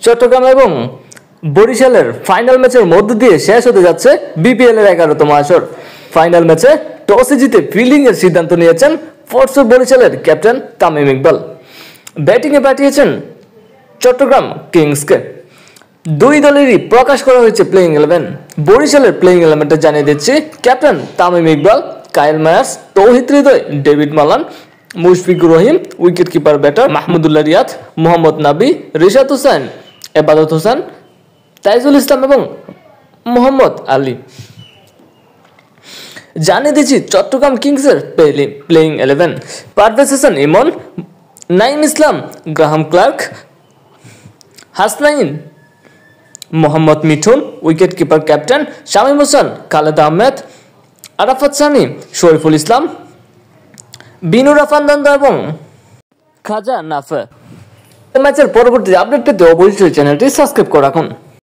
চট্টগ্রাম এবং বরিশালের ফাইনাল ম্যাচের মধ্য দিয়ে শেষ হতে যাচ্ছে বিপিএল এর 11তম আসর। ফাইনাল ম্যাচে টসে জিতে ফিল্ডিং এর সিদ্ধান্ত নিয়েছেন ফরচুন বরিশালের ক্যাপ্টেন তামিম ইকবাল। ব্যাটিংয়ে পাঠিয়েছেন চট্টগ্রাম কিংসকে। দুই দলেরই প্রকাশ করা হয়েছে প্লেইং 11। বরিশালের প্লেইং 11টা জানিয়ে দিচ্ছি: captain Tamim Iqbal, Kyle Mayers, Towhid Hridoy, David Malan, Mushfiqur Rahim, wicket keeper batter Mahmudullah Riyad, Mohammad Nabi, Rishad Hossain, এবাদত হোসেন, তাইজুল ইসলাম এবং মোহাম্মদ আলী। জানিয়ে দিচ্ছি চট্টগ্রাম কিংসের playing 11: Parvez Hasan Emon, Naim Islam, Graham Clarke, Hasnain, Mohammad Mithun, wicket keeper captain Shamim Hossain, Khaled Ahmed, Arafat Sunny, Shoriful Islam, Binura আফান্দান্দা এবং খাজা নাফে। ম্যাচের পরবর্তী আপডেট পেতে অবশ্যই চ্যানেলটি সাবস্ক্রাইব করে রাখুন।